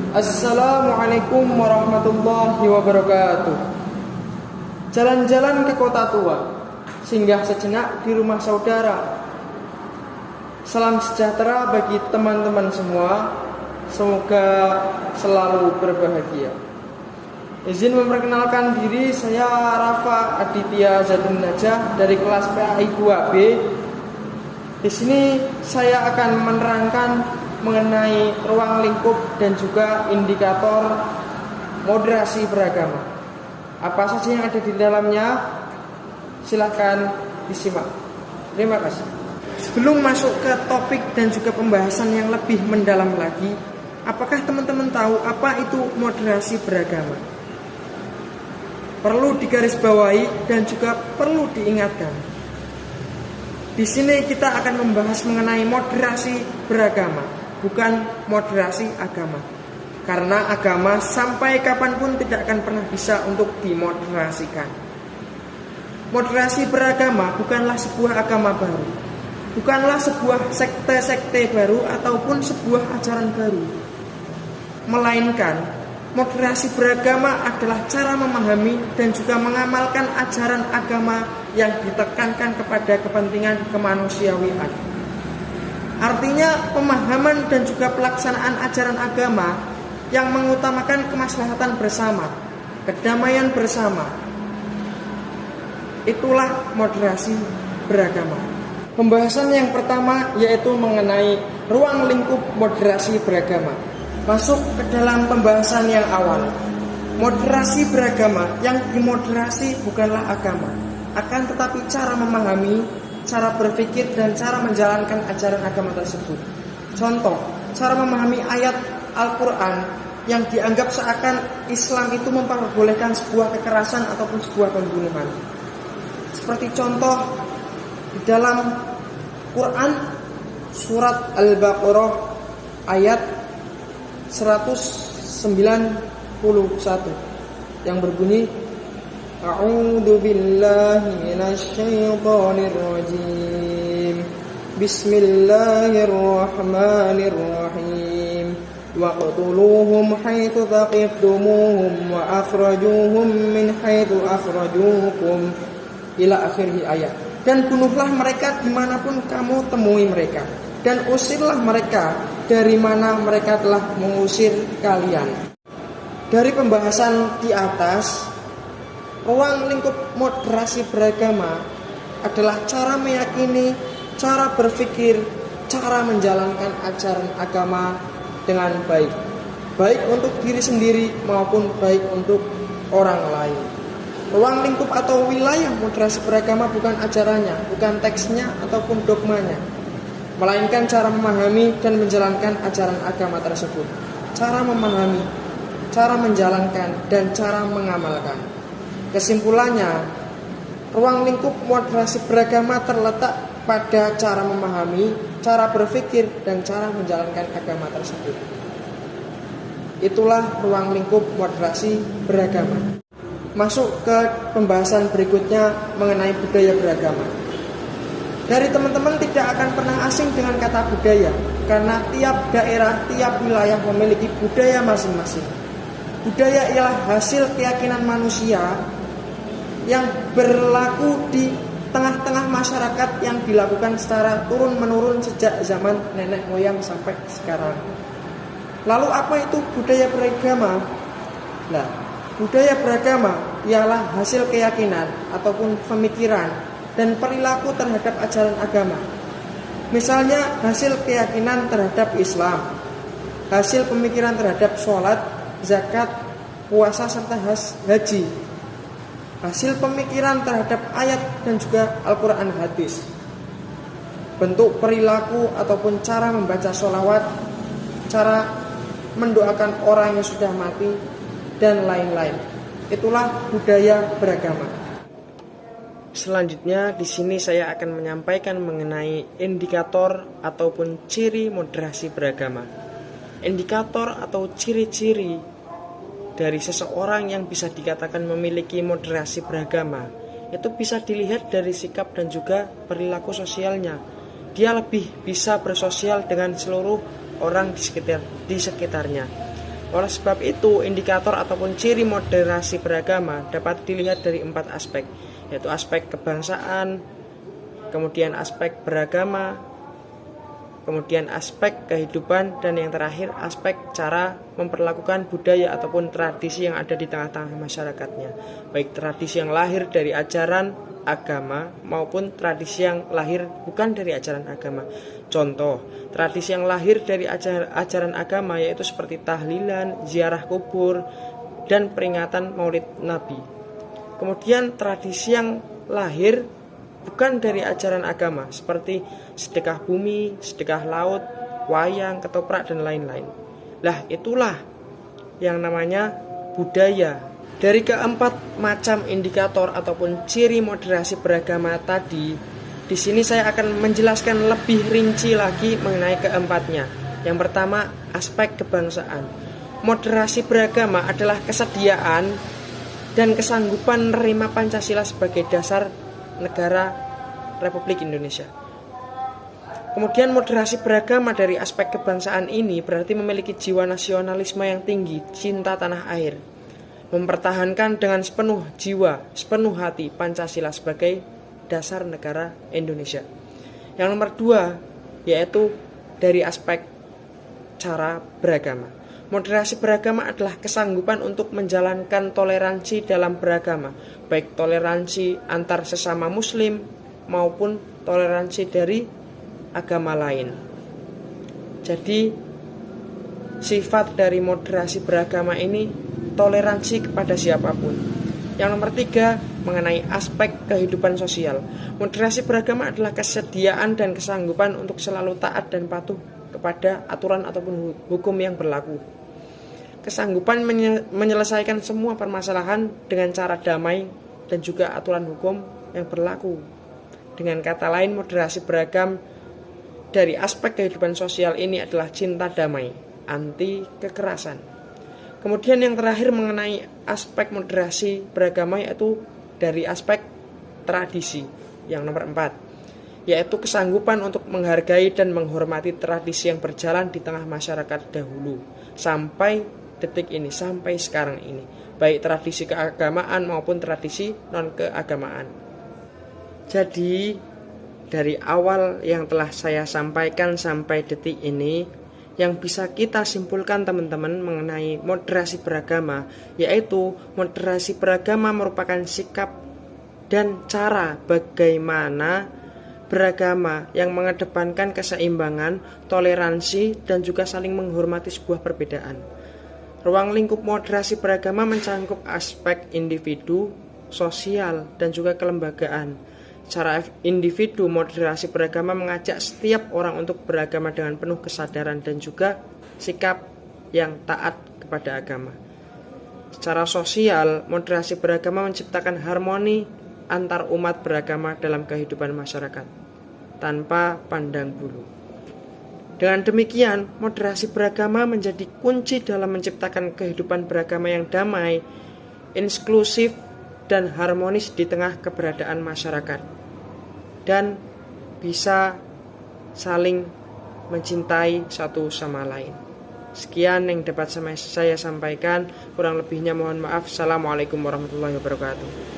Assalamualaikum warahmatullahi wabarakatuh. Jalan-jalan ke kota tua, singgah sejenak di rumah saudara. Salam sejahtera bagi teman-teman semua. Semoga selalu berbahagia. Izin memperkenalkan diri, saya Rafa Aditya Zadun Najah dari kelas PAI 2B. Di sini saya akan menerangkan mengenai ruang lingkup dan juga indikator moderasi beragama. Apa saja yang ada di dalamnya? Silahkan disimak. Terima kasih. Sebelum masuk ke topik dan juga pembahasan yang lebih mendalam lagi, apakah teman-teman tahu apa itu moderasi beragama? Perlu digarisbawahi dan juga perlu diingatkan. Di sini kita akan membahas mengenai moderasi beragama, bukan moderasi agama. Karena agama sampai kapanpun tidak akan pernah bisa untuk dimoderasikan. Moderasi beragama bukanlah sebuah agama baru, bukanlah sebuah sekte-sekte baru ataupun sebuah ajaran baru. Melainkan moderasi beragama adalah cara memahami dan juga mengamalkan ajaran agama yang ditekankan kepada kepentingan kemanusiaan. Artinya pemahaman dan juga pelaksanaan ajaran agama yang mengutamakan kemaslahatan bersama, kedamaian bersama. Itulah moderasi beragama. Pembahasan yang pertama yaitu mengenai ruang lingkup moderasi beragama. Masuk ke dalam pembahasan yang awal. Moderasi beragama, yang dimoderasi bukanlah agama, akan tetapi cara memahami, cara berpikir dan cara menjalankan ajaran agama tersebut. Contoh, cara memahami ayat Al-Quran yang dianggap seakan Islam itu memperbolehkan sebuah kekerasan ataupun sebuah pembunuhan. Seperti contoh di dalam Quran surat Al-Baqarah ayat 191 yang berbunyi A'udzu billahi minasyaitonir rajim. Bismillahirrahmanirrahim. Waqtuluhum haitsu taqiftumuhum wa akhrajuhum min haitsu akhrajukum ila akhir ayat. Dan bunuhlah mereka dimanapun kamu temui mereka, dan usirlah mereka dari mana mereka telah mengusir kalian. Dari pembahasan di atas, ruang lingkup moderasi beragama adalah cara meyakini, cara berpikir, cara menjalankan ajaran agama dengan baik. Baik untuk diri sendiri maupun baik untuk orang lain. Ruang lingkup atau wilayah moderasi beragama bukan ajarannya, bukan teksnya ataupun dogmanya, melainkan cara memahami dan menjalankan ajaran agama tersebut. Cara memahami, cara menjalankan, dan cara mengamalkan. Kesimpulannya, ruang lingkup moderasi beragama terletak pada cara memahami, cara berpikir, dan cara menjalankan agama tersebut. Itulah ruang lingkup moderasi beragama. Masuk ke pembahasan berikutnya mengenai budaya beragama. Dari teman-teman tidak akan pernah asing dengan kata budaya, karena tiap daerah, tiap wilayah memiliki budaya masing-masing. Budaya ialah hasil keyakinan manusia yang berlaku di tengah-tengah masyarakat yang dilakukan secara turun-menurun sejak zaman nenek moyang sampai sekarang. Lalu apa itu budaya beragama? Nah, budaya beragama ialah hasil keyakinan ataupun pemikiran dan perilaku terhadap ajaran agama. Misalnya hasil keyakinan terhadap Islam, hasil pemikiran terhadap sholat, zakat, puasa serta haji, hasil pemikiran terhadap ayat dan juga Al-Quran hadis, bentuk perilaku ataupun cara membaca sholawat, cara mendoakan orang yang sudah mati, dan lain-lain. Itulah budaya beragama. Selanjutnya di sini saya akan menyampaikan mengenai indikator ataupun ciri moderasi beragama. Indikator atau ciri-ciri dari seseorang yang bisa dikatakan memiliki moderasi beragama itu bisa dilihat dari sikap dan juga perilaku sosialnya. Dia lebih bisa bersosial dengan seluruh orang di sekitarnya. Oleh sebab itu, indikator ataupun ciri moderasi beragama dapat dilihat dari 4 aspek, yaitu aspek kebangsaan, kemudian aspek beragama, kemudian aspek kehidupan, dan yang terakhir aspek cara memperlakukan budaya ataupun tradisi yang ada di tengah-tengah masyarakatnya, baik tradisi yang lahir dari ajaran agama maupun tradisi yang lahir bukan dari ajaran agama. Contoh, tradisi yang lahir dari ajaran agama yaitu seperti tahlilan, ziarah kubur, dan peringatan Maulid Nabi. Kemudian tradisi yang lahir bukan dari ajaran agama seperti sedekah bumi, sedekah laut, wayang, ketoprak, dan lain-lain. Lah, itulah yang namanya budaya. Dari keempat macam indikator ataupun ciri moderasi beragama tadi, di sini saya akan menjelaskan lebih rinci lagi mengenai keempatnya. Yang pertama, aspek kebangsaan. Moderasi beragama adalah kesediaan dan kesanggupan menerima Pancasila sebagai dasar negara Republik Indonesia. Kemudian moderasi beragama dari aspek kebangsaan ini berarti memiliki jiwa nasionalisme yang tinggi, cinta tanah air, mempertahankan dengan sepenuh jiwa, sepenuh hati Pancasila sebagai dasar negara Indonesia. Yang nomor 2 yaitu dari aspek cara beragama. Moderasi beragama adalah kesanggupan untuk menjalankan toleransi dalam beragama, baik toleransi antar sesama muslim maupun toleransi dari agama lain. Jadi sifat dari moderasi beragama ini toleransi kepada siapapun. Yang nomor 3 mengenai aspek kehidupan sosial. Moderasi beragama adalah kesediaan dan kesanggupan untuk selalu taat dan patuh kepada aturan ataupun hukum yang berlaku. Kesanggupan menyelesaikan semua permasalahan dengan cara damai dan juga aturan hukum yang berlaku. Dengan kata lain, moderasi beragam dari aspek kehidupan sosial ini adalah cinta damai, anti kekerasan. Kemudian yang terakhir mengenai aspek moderasi beragama yaitu dari aspek tradisi. Yang nomor 4 yaitu kesanggupan untuk menghargai dan menghormati tradisi yang berjalan di tengah masyarakat dahulu sampai detik ini, sampai sekarang ini, baik tradisi keagamaan maupun tradisi non-keagamaan. Jadi dari awal yang telah saya sampaikan sampai detik ini, yang bisa kita simpulkan teman-teman mengenai moderasi beragama, yaitu moderasi beragama merupakan sikap dan cara bagaimana beragama yang mengedepankan keseimbangan, toleransi, dan juga saling menghormati sebuah perbedaan. Ruang lingkup moderasi beragama mencangkup aspek individu, sosial, dan juga kelembagaan. Secara individu, moderasi beragama mengajak setiap orang untuk beragama dengan penuh kesadaran dan juga sikap yang taat kepada agama. Secara sosial, moderasi beragama menciptakan harmoni antar umat beragama dalam kehidupan masyarakat tanpa pandang bulu. Dengan demikian, moderasi beragama menjadi kunci dalam menciptakan kehidupan beragama yang damai, inklusif, dan harmonis di tengah keberadaan masyarakat, dan bisa saling mencintai satu sama lain. Sekian yang dapat saya sampaikan, kurang lebihnya mohon maaf. Assalamualaikum warahmatullahi wabarakatuh.